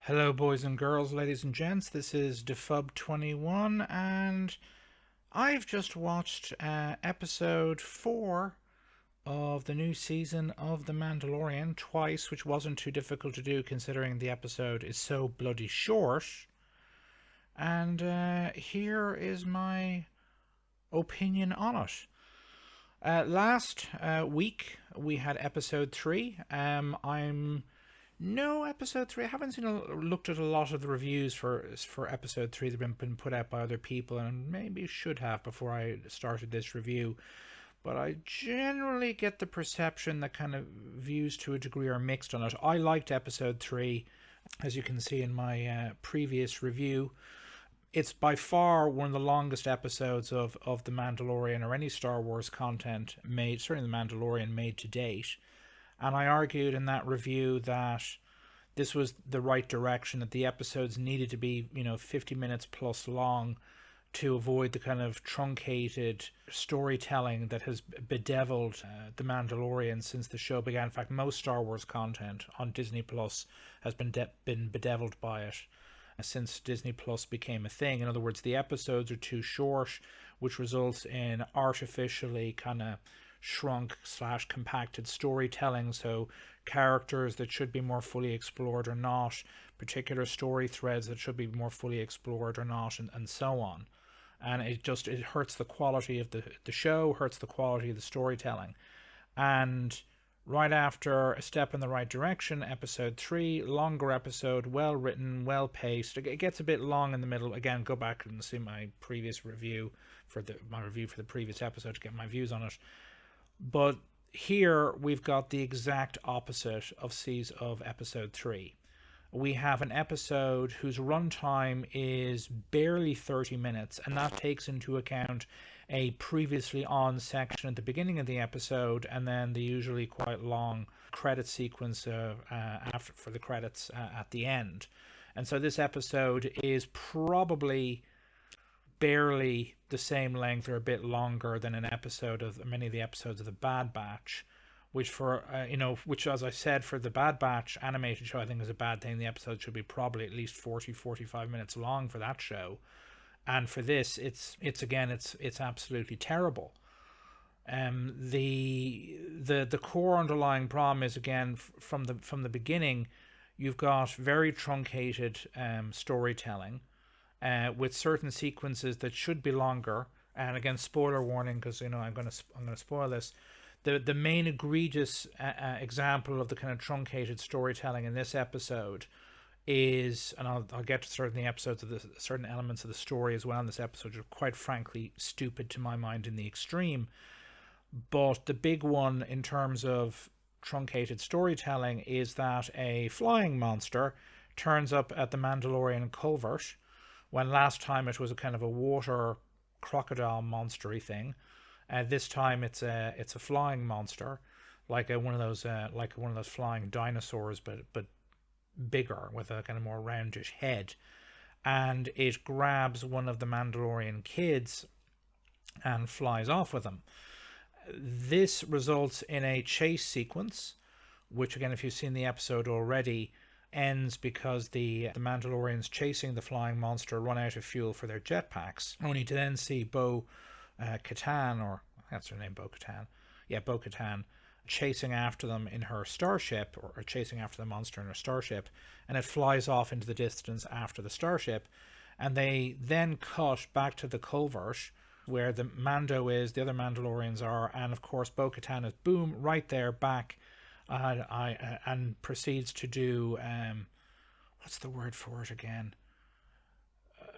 Hello, boys and girls, ladies and gents. This is Defub21, and I've just watched episode 4 of the new season of The Mandalorian twice, which wasn't too difficult to do considering the episode is so bloody short. And here is my opinion on it. Last week we had episode 3. I'm No, episode 3. I haven't looked at a lot of the reviews for episode 3 that have been put out by other people, and maybe should have before I started this review. But I generally get the perception that kind of views to a degree are mixed on it. I liked episode 3, as you can see in my previous review. It's by far one of the longest episodes of The Mandalorian or any Star Wars content made, certainly The Mandalorian made to date. And I argued in that review that this was the right direction, that the episodes needed to be, 50 minutes plus long to avoid the kind of truncated storytelling that has bedeviled The Mandalorian since the show began. In fact, most Star Wars content on Disney Plus has been bedeviled by it since Disney Plus became a thing. In other words, the episodes are too short, which results in artificially kind of shrunk/compacted storytelling, so characters that should be more fully explored or not, particular story threads that should be more fully explored or not, and so on. And it hurts the quality of the show, hurts the quality of the storytelling. And right after A Step in the Right Direction, episode 3, longer episode, well written, well paced. It gets a bit long in the middle. Again, go back and see my previous review for the previous episode to get my views on it. But here we've got the exact opposite of episode 3. We have an episode whose runtime is barely 30 minutes, and that takes into account a previously on section at the beginning of the episode, and then the usually quite long credit sequence after for the credits at the end. And so this episode is probably barely the same length or a bit longer than an episode of many of the episodes of the Bad Batch, which as I said, for the Bad Batch animated show, I think is a bad thing. The episode should be probably at least 40-45 minutes long for that show, and for this it's absolutely terrible. The core underlying problem is, again, from the beginning, you've got very truncated storytelling with certain sequences that should be longer. And again, spoiler warning, because I'm going to spoil this. The main egregious example of the kind of truncated storytelling in this episode is, and I'll get to certain elements of the story as well in this episode, which are quite frankly stupid to my mind in the extreme. But the big one in terms of truncated storytelling is that a flying monster turns up at the Mandalorian culvert, when last time it was a kind of a water crocodile monstery thing. This time it's a flying monster, like one of those flying dinosaurs, but bigger, with a kind of more roundish head. And it grabs one of the Mandalorian kids and flies off with him. This results in a chase sequence, which, again, if you've seen the episode already, ends because the Mandalorians chasing the flying monster run out of fuel for their jetpacks, only to then see Bo-Katan, or that's her name, Bo-Katan. Yeah, Bo-Katan, chasing after them in her starship, or chasing after the monster in her starship, and it flies off into the distance after the starship. And they then cut back to the culvert where the Mando is, the other Mandalorians are, and of course Bo-Katan is, boom, right there, back, and proceeds to do, what's the word for it again?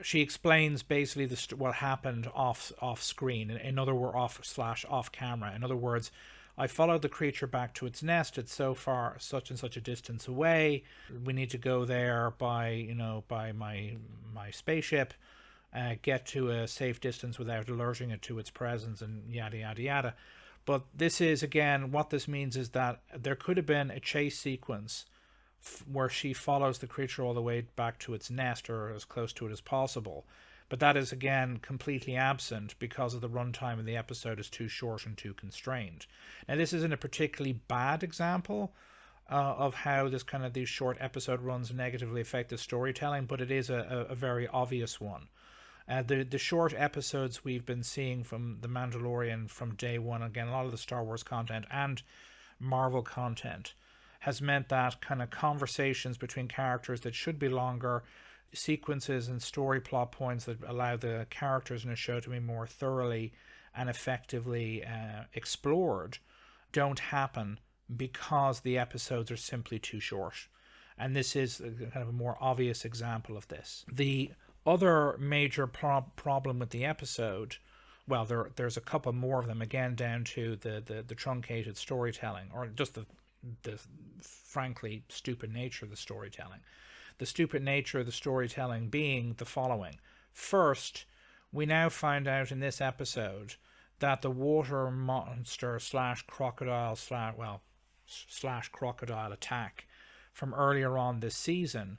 She explains basically what happened off screen. In other words, off camera. In other words, I followed the creature back to its nest. It's so far, such and such a distance away. We need to go there by my spaceship, get to a safe distance without alerting it to its presence, and yada yada yada. But this is, again, what this means is that there could have been a chase sequence where she follows the creature all the way back to its nest, or as close to it as possible. But that is, again, completely absent because of the runtime of the episode is too short and too constrained. Now, this isn't a particularly bad example of how this kind of these short episode runs negatively affect the storytelling, but it is a very obvious one. The short episodes we've been seeing from The Mandalorian from day one, again, a lot of the Star Wars content and Marvel content, has meant that kind of conversations between characters that should be longer, sequences and story plot points that allow the characters in a show to be more thoroughly and effectively explored, don't happen because the episodes are simply too short. And this is kind of a more obvious example of this. The other major problem with the episode, well, there's a couple more of them, again, down to the truncated storytelling, or just the frankly stupid nature of the storytelling. The stupid nature of the storytelling being the following. First, we now find out in this episode that the water monster slash crocodile attack from earlier on this season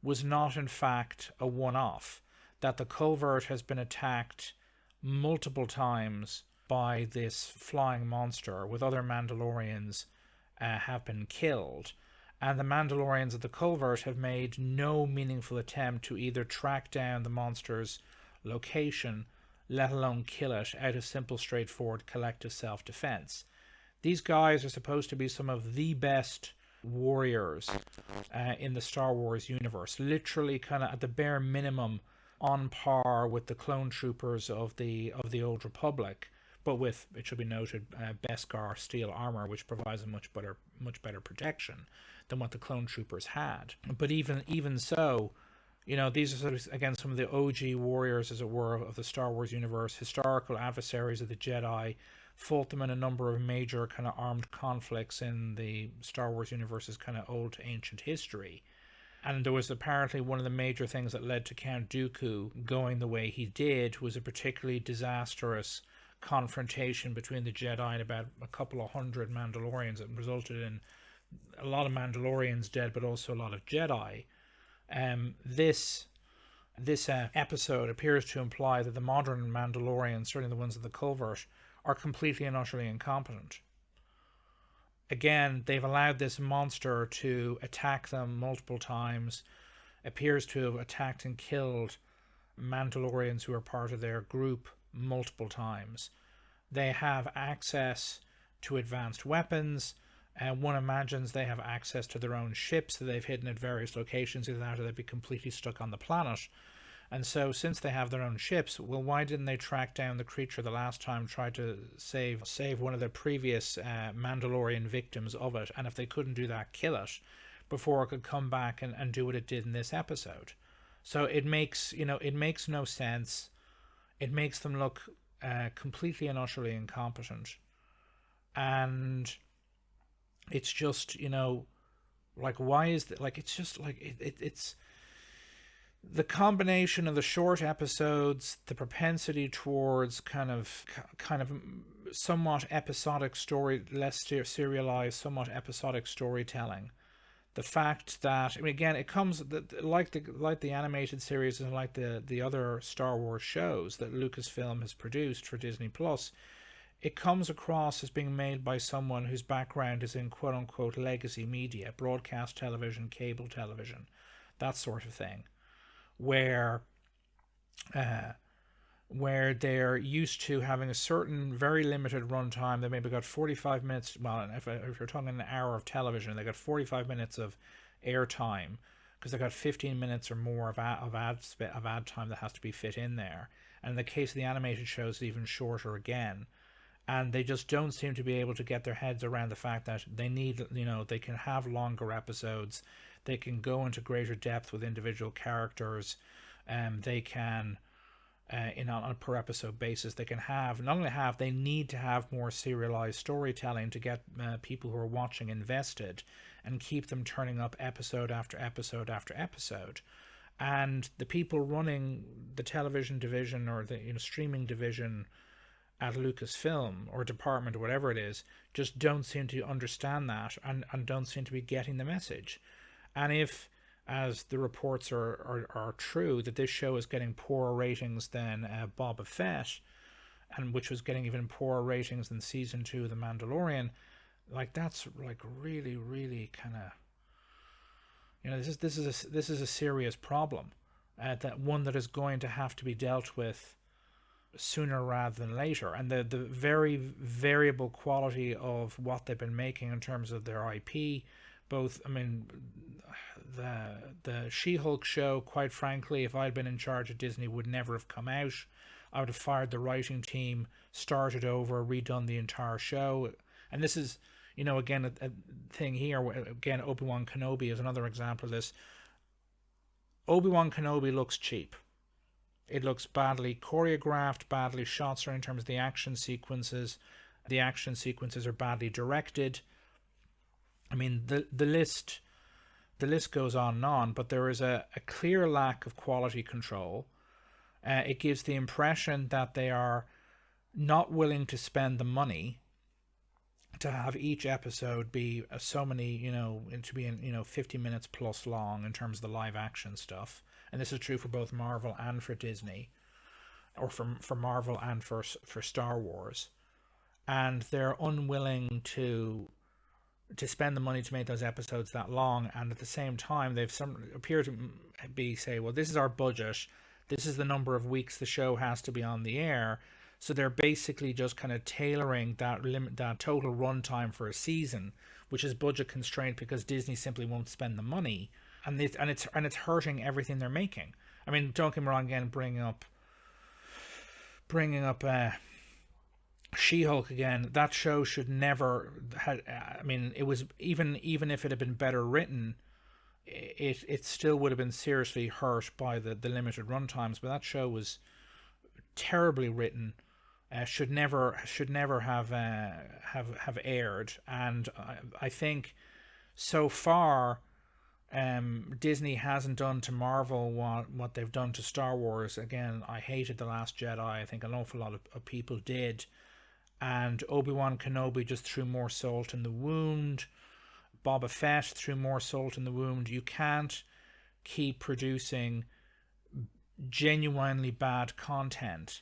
was not in fact a one-off, that the culvert has been attacked multiple times by this flying monster, with other Mandalorians have been killed, and the Mandalorians at the culvert have made no meaningful attempt to either track down the monster's location, let alone kill it, out of simple, straightforward collective self-defense. These guys are supposed to be some of the best warriors in the Star Wars universe, literally kind of at the bare minimum on par with the clone troopers of the Old Republic, but with, it should be noted, Beskar steel armor, which provides a much better protection than what the clone troopers had. But even so, these are sort of, again, some of the OG warriors, as it were, of the Star Wars universe, historical adversaries of the Jedi, fought them in a number of major kind of armed conflicts in the Star Wars universe's kind of old ancient history. And there was apparently one of the major things that led to Count Dooku going the way he did was a particularly disastrous confrontation between the Jedi and about a couple of hundred Mandalorians that resulted in a lot of Mandalorians dead, but also a lot of Jedi. This episode appears to imply that the modern Mandalorians, certainly the ones at the culvert, are completely and utterly incompetent. Again, they've allowed this monster to attack them multiple times, appears to have attacked and killed Mandalorians who are part of their group multiple times. They have access to advanced weapons, and one imagines they have access to their own ships that they've hidden at various locations, either that or they'd be completely stuck on the planet. And so, since they have their own ships, well, why didn't they track down the creature the last time, try to save one of the previous Mandalorian victims of it, and if they couldn't do that, kill it before it could come back and do what it did in this episode? So it makes no sense. It makes them look completely and utterly incompetent, and it's just, why is that? It's just it's the combination of the short episodes, the propensity towards kind of somewhat episodic story, less serialized, somewhat episodic storytelling. The fact that, again, it comes like the animated series and like the other Star Wars shows that Lucasfilm has produced for Disney Plus, it comes across as being made by someone whose background is in quote-unquote legacy media, broadcast television, cable television, that sort of thing, where they're used to having a certain very limited runtime. They maybe got 45 minutes, well, if you're talking an hour of television, they got 45 minutes of airtime, because they got 15 minutes or more of ad time that has to be fit in there. And in the case of the animated shows, even shorter again. And they just don't seem to be able to get their heads around the fact that they need, they can have longer episodes, they can go into greater depth with individual characters, they can, on a per episode basis, they can have, they need to have more serialized storytelling to get people who are watching invested and keep them turning up episode after episode after episode. And the people running the television division or the streaming division at Lucasfilm or department or whatever it is just don't seem to understand that and don't seem to be getting the message. And if, as the reports are true, that this show is getting poorer ratings than Boba Fett, and which was getting even poorer ratings than season 2 of The Mandalorian, Like that's like really, really kind of, this is a serious problem, that one that is going to have to be dealt with sooner rather than later. And the very variable quality of what they've been making in terms of their IP, both, I mean, the She-Hulk show, quite frankly, if I'd been in charge of Disney, would never have come out. I would have fired the writing team, started over, redone the entire show. And this is, again, a thing here. Again, Obi-Wan Kenobi is another example of this. Obi-Wan Kenobi looks cheap. It looks badly choreographed, badly shot, certainly in terms of the action sequences. The action sequences are badly directed. I mean, the list goes on and on, but there is a clear lack of quality control. It gives the impression that they are not willing to spend the money to have each episode be so many, to be 50 minutes plus long in terms of the live action stuff. And this is true for both Marvel and for Disney, or for Marvel and for Star Wars. And they're unwilling to spend the money to make those episodes that long. And at the same time, they've appear to say, well, this is our budget. This is the number of weeks the show has to be on the air. So they're basically just kind of tailoring that total runtime for a season, which is budget constrained because Disney simply won't spend the money, and it's hurting everything they're making. I mean, don't get me wrong. Again, bringing up She-Hulk again. That show should never had. I mean, it was even if it had been better written, it still would have been seriously hurt by the limited runtimes. But that show was terribly written. Should never have aired. And I think so far, Disney hasn't done to Marvel what they've done to Star Wars. Again, I hated The Last Jedi. I think an awful lot of people did. And Obi-Wan Kenobi just threw more salt in the wound. Boba Fett threw more salt in the wound. You can't keep producing genuinely bad content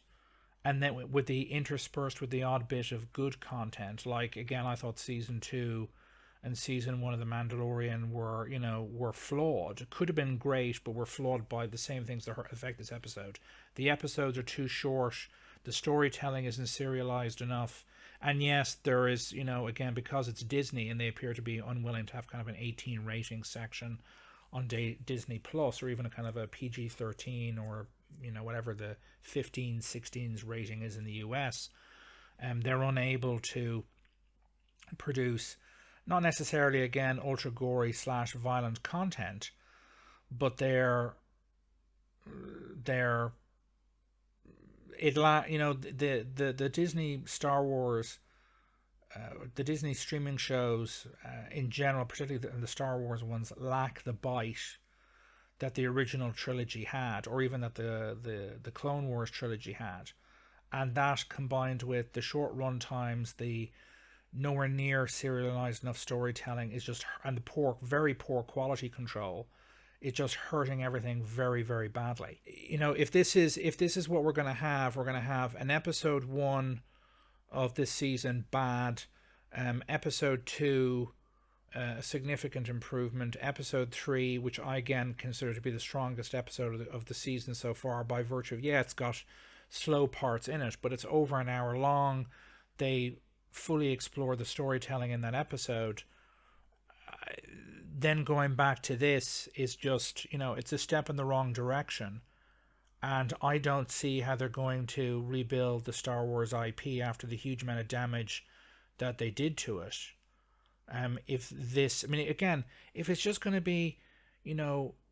and then interspersed with the odd bit of good content. Like, again, I thought season 2 and season 1 of The Mandalorian were flawed. It could have been great, but were flawed by the same things that affect this episode. The episodes are too short. The storytelling isn't serialized enough. And yes, there is, again, because it's Disney and they appear to be unwilling to have kind of an 18 rating section on Disney Plus, or even a kind of a PG-13, or whatever the 15-16's rating is in the US. They're unable to produce, not necessarily, again, ultra gory / violent content, but the Disney Star Wars, the Disney streaming shows in general, particularly the Star Wars ones, lack the bite that the original trilogy had, or even that the Clone Wars trilogy had. And that, combined with the short run times, the nowhere near serialized enough storytelling, and the very poor quality control, it's just hurting everything very, very badly. If this is what we're going to have an episode 1 of this season bad, episode 2 a significant improvement, episode 3, which I again consider to be the strongest episode of the season so far, by virtue of, it's got slow parts in it, but it's over an hour long. They fully explore the storytelling in that episode. Then going back to this is just, it's a step in the wrong direction. And I don't see how they're going to rebuild the Star Wars IP after the huge amount of damage that they did to it. If it's just going to be,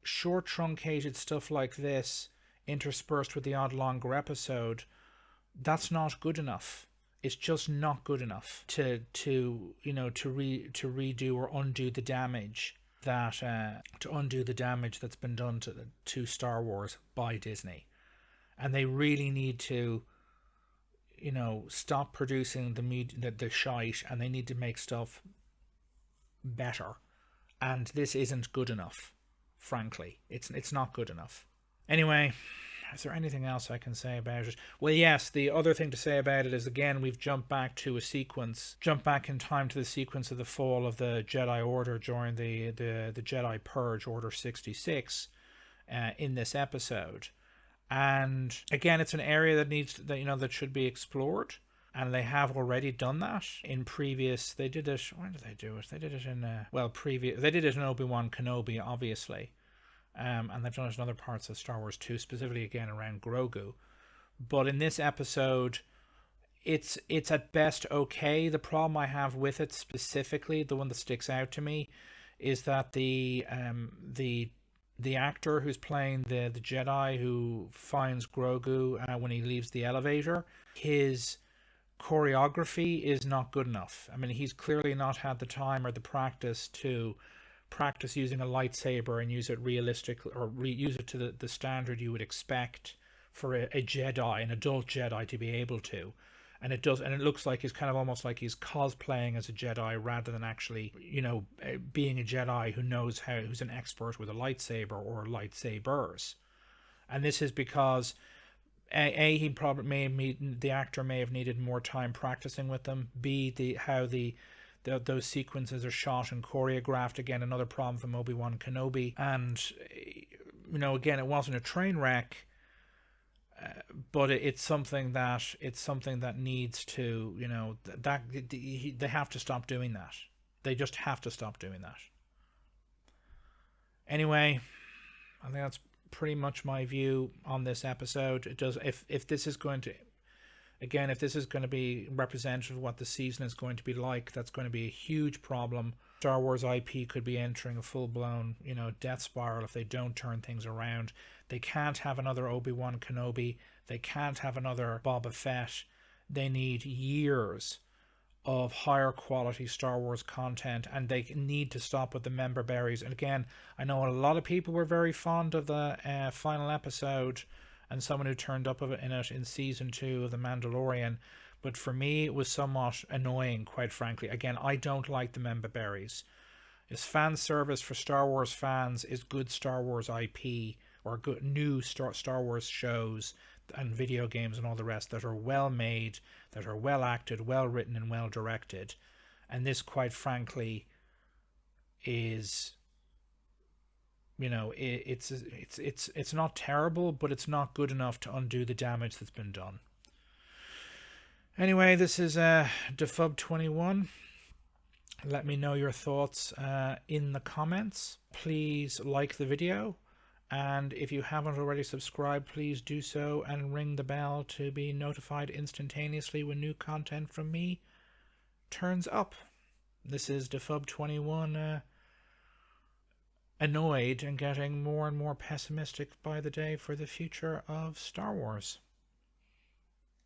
short truncated stuff like this interspersed with the odd longer episode, that's not good enough. It's just not good enough to redo or undo the damage that's been done to Star Wars by Disney. And they really need to stop producing the shite, and they need to make stuff better. And this isn't good enough, frankly. It's not good enough. Anyway, is there anything else I can say about it? Well, yes, the other thing to say about it is, again, we've jumped back to a sequence, jumped back in time to the sequence of the fall of the Jedi Order during the Jedi Purge, Order 66, in this episode. And again, it's an area that needs that should be explored, and they have already done that in previous. They did it. When did they do it? They did it in They did it in Obi-Wan Kenobi, obviously, and they've done it in other parts of Star Wars too, specifically again around Grogu. But in this episode, it's at best okay. The problem I have with it specifically, the one that sticks out to me, is that the actor who's playing the Jedi who finds Grogu when he leaves the elevator, his choreography is not good enough. I mean, he's clearly not had the time or the practice to practice using a lightsaber and use it realistically, or use it to the standard you would expect for a Jedi, an adult Jedi, to be able to. And it does, and it looks like he's kind of almost like he's cosplaying as a Jedi rather than actually, being a Jedi who's an expert with a lightsaber or lightsabers. And this is because he probably the actor may have needed more time practicing with them. B, how those sequences are shot and choreographed. Again, another problem from Obi-Wan Kenobi. And again, it wasn't a train wreck. But it's something that needs to, they have to stop doing that. They just have to stop doing that. Anyway, I think that's pretty much my view on this episode. It does, if this is going to, again, if this is going to be representative of what the season is going to be like, that's going to be a huge problem. Star Wars IP could be entering a full-blown, death spiral if they don't turn things around. They can't have another Obi-Wan Kenobi. They can't have another Boba Fett. They need years of higher quality Star Wars content, and they need to stop with the member berries. And again, I know a lot of people were very fond of the final episode, and someone who turned up in it in season 2 of The Mandalorian. But for me, it was somewhat annoying, quite frankly. Again, I don't like the member berries. It's fan service for Star Wars fans is good Star Wars IP, or good new Star Wars shows and video games and all the rest that are well made, that are well acted, well written, and well directed. And this, quite frankly, is, it's not terrible, but it's not good enough to undo the damage that's been done. Anyway, this is Defub21. Let me know your thoughts in the comments. Please like the video. And if you haven't already subscribed, please do so and ring the bell to be notified instantaneously when new content from me turns up. This is Defub21, annoyed and getting more and more pessimistic by the day for the future of Star Wars.